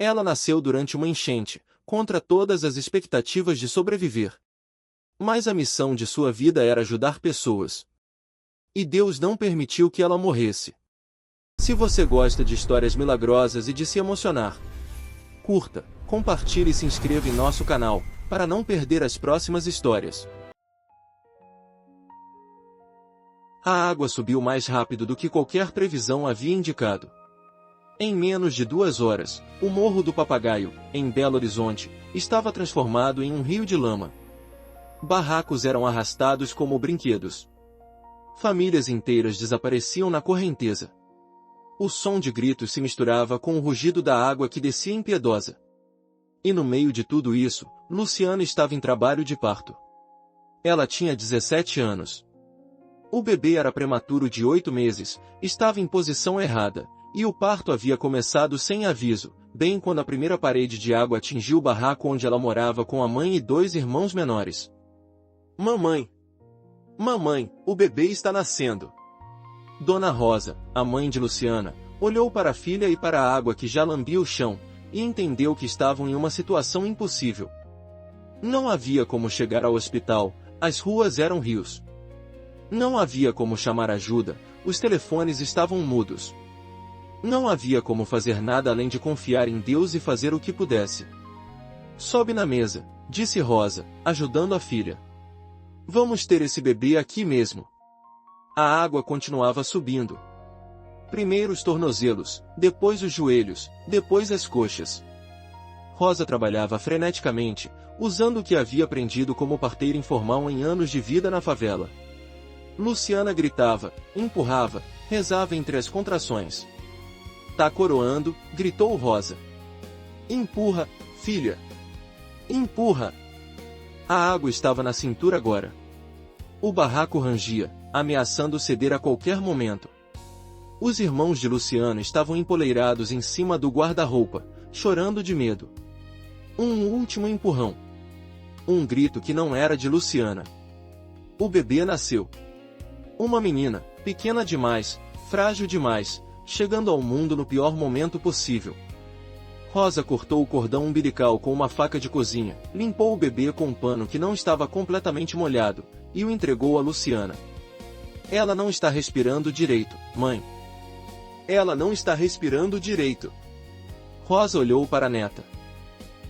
Ela nasceu durante uma enchente, contra todas as expectativas de sobreviver. Mas a missão de sua vida era ajudar pessoas. E Deus não permitiu que ela morresse. Se você gosta de histórias milagrosas e de se emocionar, curta, compartilhe e se inscreva em nosso canal, para não perder as próximas histórias. A água subiu mais rápido do que qualquer previsão havia indicado. Em menos de 2 horas, o Morro do Papagaio, em Belo Horizonte, estava transformado em um rio de lama. Barracos eram arrastados como brinquedos. Famílias inteiras desapareciam na correnteza. O som de gritos se misturava com o rugido da água que descia impiedosa. E no meio de tudo isso, Luciana estava em trabalho de parto. Ela tinha 17 anos. O bebê era prematuro de 8 meses, estava em posição errada, e o parto havia começado sem aviso, bem quando a primeira parede de água atingiu o barraco onde ela morava com a mãe e 2 irmãos menores. Mamãe! Mamãe, o bebê está nascendo! Dona Rosa, a mãe de Luciana, olhou para a filha e para a água que já lambia o chão, e entendeu que estavam em uma situação impossível. Não havia como chegar ao hospital, as ruas eram rios. Não havia como chamar ajuda, os telefones estavam mudos. Não havia como fazer nada além de confiar em Deus e fazer o que pudesse. Sobe na mesa, disse Rosa, ajudando a filha. Vamos ter esse bebê aqui mesmo. A água continuava subindo. Primeiro os tornozelos, depois os joelhos, depois as coxas. Rosa trabalhava freneticamente, usando o que havia aprendido como parteira informal em anos de vida na favela. Luciana gritava, empurrava, rezava entre as contrações. Tá coroando, gritou Rosa. Empurra, filha. Empurra. A água estava na cintura agora. O barraco rangia, ameaçando ceder a qualquer momento. Os irmãos de Luciana estavam empoleirados em cima do guarda-roupa, chorando de medo. Um último empurrão. Um grito que não era de Luciana. O bebê nasceu. Uma menina, pequena demais, frágil demais, chegando ao mundo no pior momento possível. Rosa cortou o cordão umbilical com uma faca de cozinha, limpou o bebê com um pano que não estava completamente molhado, e o entregou a Luciana. Ela não está respirando direito, mãe. Ela não está respirando direito. Rosa olhou para a neta.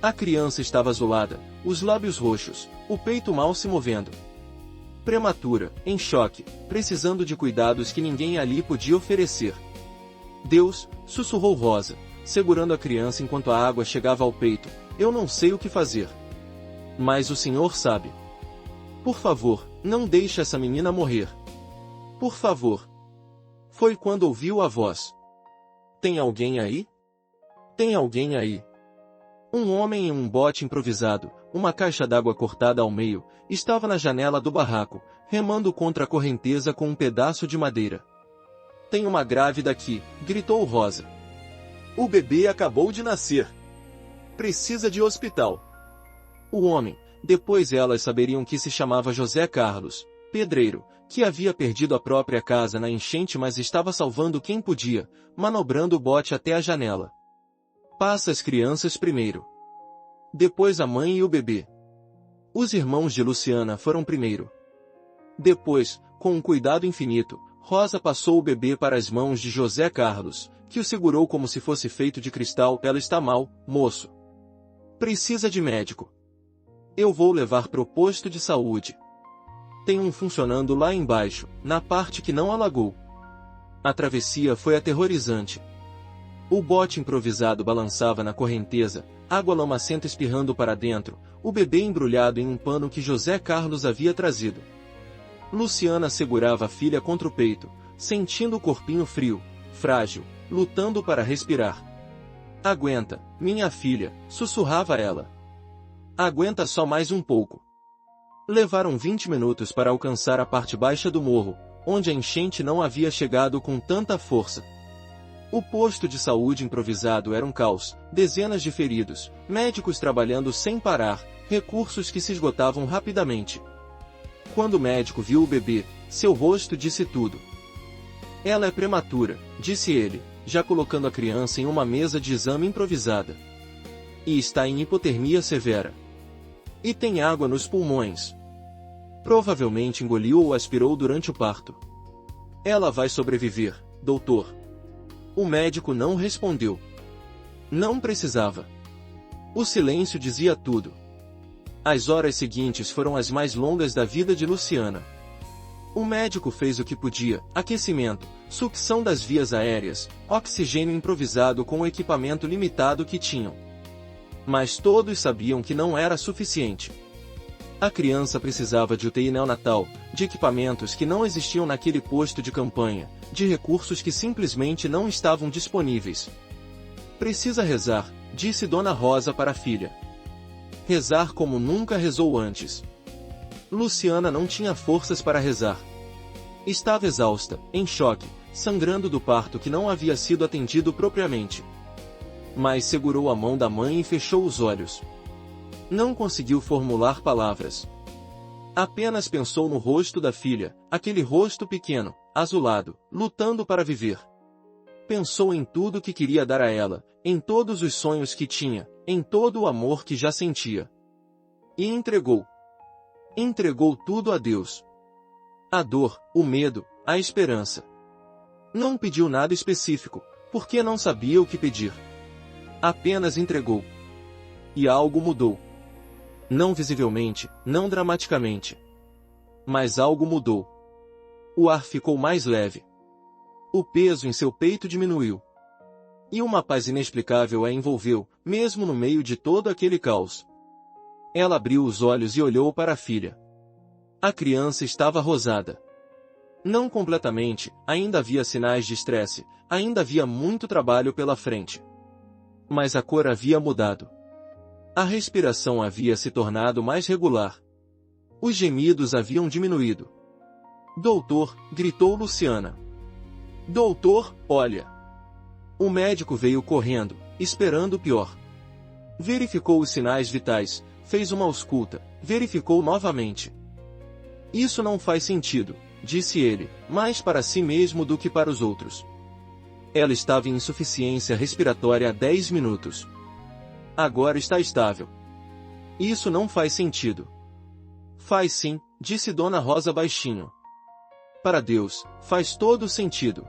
A criança estava azulada, os lábios roxos, o peito mal se movendo. Prematura, em choque, precisando de cuidados que ninguém ali podia oferecer. Deus, sussurrou Rosa, segurando a criança enquanto a água chegava ao peito, eu não sei o que fazer. Mas o Senhor sabe. Por favor, não deixe essa menina morrer. Por favor. Foi quando ouviu a voz. Tem alguém aí? Tem alguém aí? Um homem em um bote improvisado, uma caixa d'água cortada ao meio, estava na janela do barraco, remando contra a correnteza com um pedaço de madeira. Tem uma grávida aqui, gritou Rosa. O bebê acabou de nascer. Precisa de hospital. O homem, depois elas saberiam que se chamava José Carlos, pedreiro, que havia perdido a própria casa na enchente mas estava salvando quem podia, manobrando o bote até a janela. Passa as crianças primeiro. Depois a mãe e o bebê. Os irmãos de Luciana foram primeiro. Depois, com um cuidado infinito, Rosa passou o bebê para as mãos de José Carlos, que o segurou como se fosse feito de cristal. Ela está mal, moço. Precisa de médico. Eu vou levar pro posto de saúde. Tem um funcionando lá embaixo, na parte que não alagou. A travessia foi aterrorizante. O bote improvisado balançava na correnteza, água lamacenta espirrando para dentro, o bebê embrulhado em um pano que José Carlos havia trazido. Luciana segurava a filha contra o peito, sentindo o corpinho frio, frágil, lutando para respirar. Aguenta, minha filha, sussurrava ela. Aguenta só mais um pouco. Levaram 20 minutos para alcançar a parte baixa do morro, onde a enchente não havia chegado com tanta força. O posto de saúde improvisado era um caos, dezenas de feridos, médicos trabalhando sem parar, recursos que se esgotavam rapidamente. Quando o médico viu o bebê, seu rosto disse tudo. Ela é prematura, disse ele, já colocando a criança em uma mesa de exame improvisada. E está em hipotermia severa. E tem água nos pulmões. Provavelmente engoliu ou aspirou durante o parto. Ela vai sobreviver, doutor. O médico não respondeu. Não precisava. O silêncio dizia tudo. As horas seguintes foram as mais longas da vida de Luciana. O médico fez o que podia: aquecimento, sucção das vias aéreas, oxigênio improvisado com o equipamento limitado que tinham. Mas todos sabiam que não era suficiente. A criança precisava de UTI neonatal, de equipamentos que não existiam naquele posto de campanha, de recursos que simplesmente não estavam disponíveis. Precisa rezar, disse Dona Rosa para a filha. Rezar como nunca rezou antes. Luciana não tinha forças para rezar. Estava exausta, em choque, sangrando do parto que não havia sido atendido propriamente. Mas segurou a mão da mãe e fechou os olhos. Não conseguiu formular palavras. Apenas pensou no rosto da filha, aquele rosto pequeno, azulado, lutando para viver. Pensou em tudo que queria dar a ela, em todos os sonhos que tinha, em todo o amor que já sentia. E entregou. Entregou tudo a Deus. A dor, o medo, a esperança. Não pediu nada específico, porque não sabia o que pedir. Apenas entregou. E algo mudou. Não visivelmente, não dramaticamente. Mas algo mudou. O ar ficou mais leve. O peso em seu peito diminuiu. E uma paz inexplicável a envolveu, mesmo no meio de todo aquele caos. Ela abriu os olhos e olhou para a filha. A criança estava rosada. Não completamente, ainda havia sinais de estresse, ainda havia muito trabalho pela frente. Mas a cor havia mudado. A respiração havia se tornado mais regular. Os gemidos haviam diminuído. Doutor, gritou Luciana. Doutor, olha. O médico veio correndo, esperando o pior. Verificou os sinais vitais, fez uma ausculta, verificou novamente. Isso não faz sentido, disse ele, mais para si mesmo do que para os outros. Ela estava em insuficiência respiratória há 10 minutos. Agora está estável. Isso não faz sentido. Faz sim, disse Dona Rosa baixinho. Para Deus, faz todo sentido.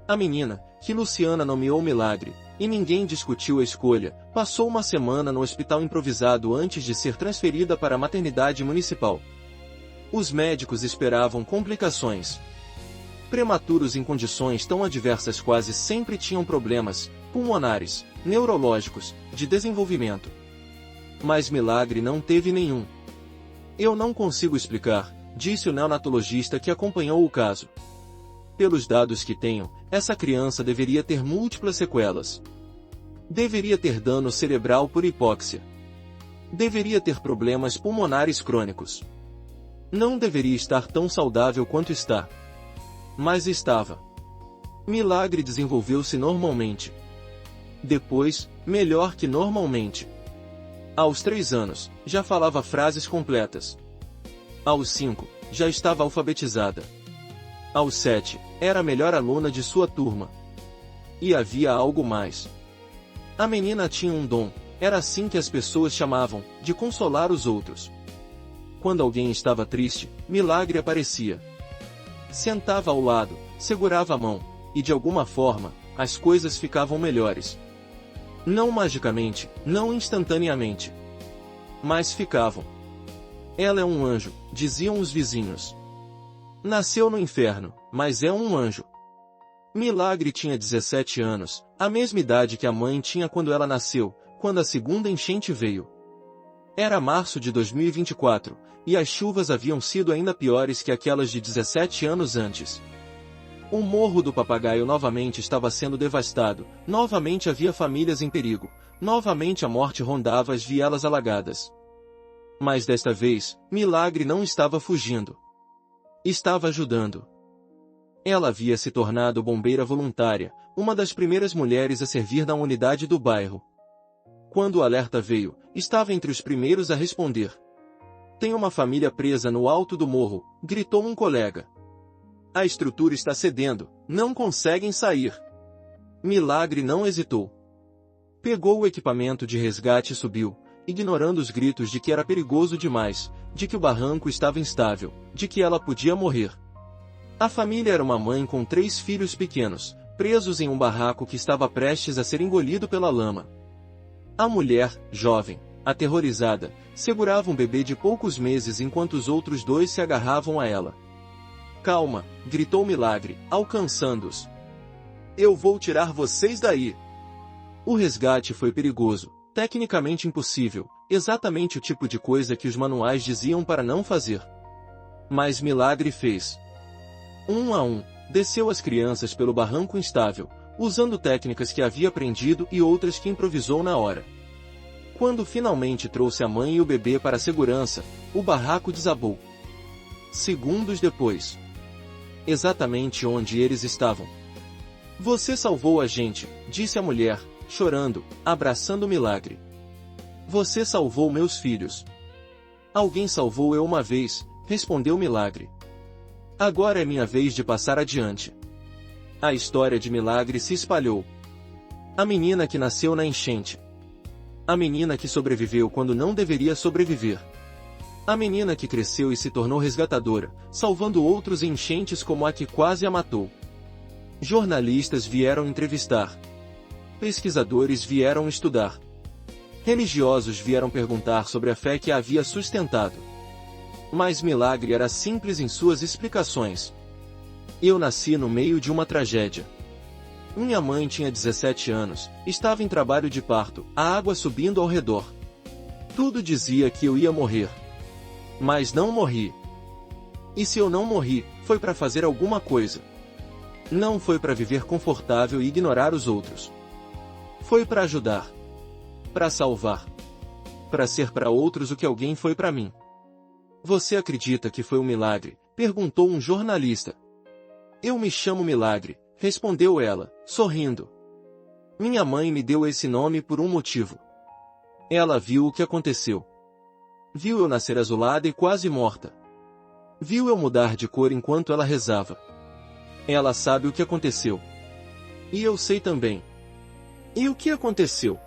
A menina, que Luciana nomeou Milagre, e ninguém discutiu a escolha, passou uma semana no hospital improvisado antes de ser transferida para a maternidade municipal. Os médicos esperavam complicações. Prematuros em condições tão adversas quase sempre tinham problemas pulmonares, neurológicos, de desenvolvimento. Mas Milagre não teve nenhum. Eu não consigo explicar, disse o neonatologista que acompanhou o caso. Pelos dados que tenho, essa criança deveria ter múltiplas sequelas. Deveria ter dano cerebral por hipóxia. Deveria ter problemas pulmonares crônicos. Não deveria estar tão saudável quanto está. Mas estava. Milagre desenvolveu-se normalmente. Depois, melhor que normalmente. Aos 3 anos, já falava frases completas. Aos 5, já estava alfabetizada. Aos 7, era a melhor aluna de sua turma. E havia algo mais. A menina tinha um dom, era assim que as pessoas chamavam, de consolar os outros. Quando alguém estava triste, Milagre aparecia. Sentava ao lado, segurava a mão, e de alguma forma, as coisas ficavam melhores. Não magicamente, não instantaneamente. Mas ficavam. Ela é um anjo, diziam os vizinhos. Nasceu no inferno, mas é um anjo. Milagre tinha 17 anos, a mesma idade que a mãe tinha quando ela nasceu, quando a segunda enchente veio. Era março de 2024, e as chuvas haviam sido ainda piores que aquelas de 17 anos antes. O Morro do Papagaio novamente estava sendo devastado, novamente havia famílias em perigo, novamente a morte rondava as vielas alagadas. Mas desta vez, Milagre não estava fugindo. Estava ajudando. Ela havia se tornado bombeira voluntária, uma das primeiras mulheres a servir na unidade do bairro. Quando o alerta veio, estava entre os primeiros a responder. Tem uma família presa no alto do morro, gritou um colega. A estrutura está cedendo, não conseguem sair. Milagre não hesitou. Pegou o equipamento de resgate e subiu, ignorando os gritos de que era perigoso demais, de que o barranco estava instável, de que ela podia morrer. A família era uma mãe com 3 filhos pequenos, presos em um barraco que estava prestes a ser engolido pela lama. A mulher, jovem, aterrorizada, segurava um bebê de poucos meses enquanto os outros 2 se agarravam a ela. "Calma", gritou Milagre, alcançando-os. "Eu vou tirar vocês daí." O resgate foi perigoso, tecnicamente impossível, exatamente o tipo de coisa que os manuais diziam para não fazer. Mas Milagre fez. Um a um, desceu as crianças pelo barranco instável, usando técnicas que havia aprendido e outras que improvisou na hora. Quando finalmente trouxe a mãe e o bebê para a segurança, o barraco desabou. Segundos depois. Exatamente onde eles estavam. "Você salvou a gente", disse a mulher, chorando, abraçando Milagre. "Você salvou meus filhos." "Alguém salvou eu uma vez", respondeu Milagre. "Agora é minha vez de passar adiante." A história de Milagre se espalhou. A menina que nasceu na enchente. A menina que sobreviveu quando não deveria sobreviver. A menina que cresceu e se tornou resgatadora, salvando outros em enchentes como a que quase a matou. Jornalistas vieram entrevistar. Pesquisadores vieram estudar. Religiosos vieram perguntar sobre a fé que a havia sustentado. Mas Milagre era simples em suas explicações. "Eu nasci no meio de uma tragédia. Minha mãe tinha 17 anos, estava em trabalho de parto, a água subindo ao redor. Tudo dizia que eu ia morrer. Mas não morri. E se eu não morri, foi para fazer alguma coisa. Não foi para viver confortável e ignorar os outros. Foi para ajudar. Para salvar. Para ser para outros o que alguém foi para mim." "Você acredita que foi um milagre?", perguntou um jornalista. "Eu me chamo Milagre", respondeu ela, sorrindo. "Minha mãe me deu esse nome por um motivo. Ela viu o que aconteceu. Viu eu nascer azulada e quase morta. Viu eu mudar de cor enquanto ela rezava. Ela sabe o que aconteceu. E eu sei também." "E o que aconteceu?"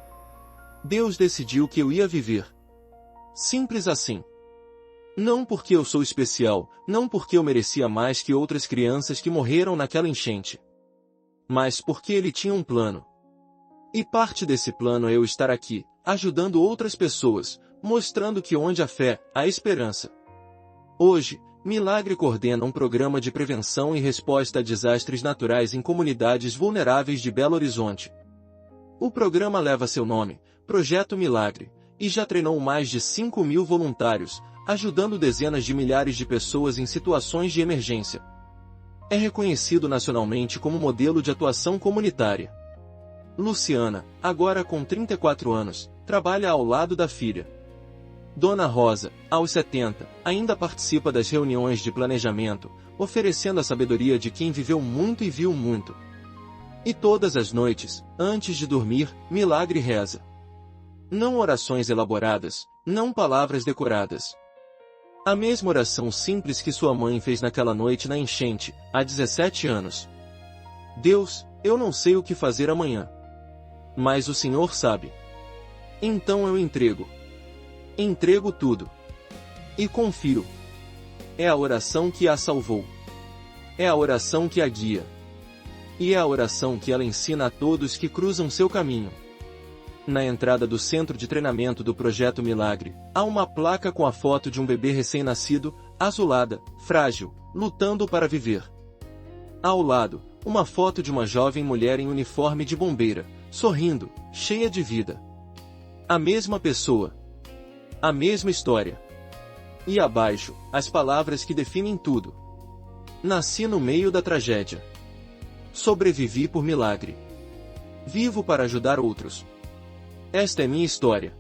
"Deus decidiu que eu ia viver. Simples assim. Não porque eu sou especial, não porque eu merecia mais que outras crianças que morreram naquela enchente. Mas porque Ele tinha um plano. E parte desse plano é eu estar aqui, ajudando outras pessoas, mostrando que onde há fé, há esperança." Hoje, Milagre coordena um programa de prevenção e resposta a desastres naturais em comunidades vulneráveis de Belo Horizonte. O programa leva seu nome, Projeto Milagre, e já treinou mais de 5.000 voluntários, ajudando dezenas de milhares de pessoas em situações de emergência. É reconhecido nacionalmente como modelo de atuação comunitária. Luciana, agora com 34 anos, trabalha ao lado da filha. Dona Rosa, aos 70, ainda participa das reuniões de planejamento, oferecendo a sabedoria de quem viveu muito e viu muito. E todas as noites, antes de dormir, Milagre reza. Não orações elaboradas, não palavras decoradas. A mesma oração simples que sua mãe fez naquela noite na enchente, há 17 anos. "Deus, eu não sei o que fazer amanhã. Mas o Senhor sabe. Então eu entrego. Entrego tudo. E confio." É a oração que a salvou. É a oração que a guia. E é a oração que ela ensina a todos que cruzam seu caminho. Na entrada do centro de treinamento do Projeto Milagre, há uma placa com a foto de um bebê recém-nascido, azulada, frágil, lutando para viver. Ao lado, uma foto de uma jovem mulher em uniforme de bombeira, sorrindo, cheia de vida. A mesma pessoa. A mesma história. E abaixo, as palavras que definem tudo. Nasci no meio da tragédia. Sobrevivi por milagre. Vivo para ajudar outros. Esta é minha história.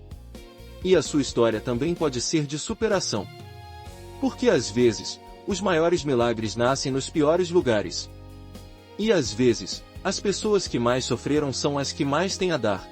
E a sua história também pode ser de superação. Porque às vezes, os maiores milagres nascem nos piores lugares. E às vezes, as pessoas que mais sofreram são as que mais têm a dar.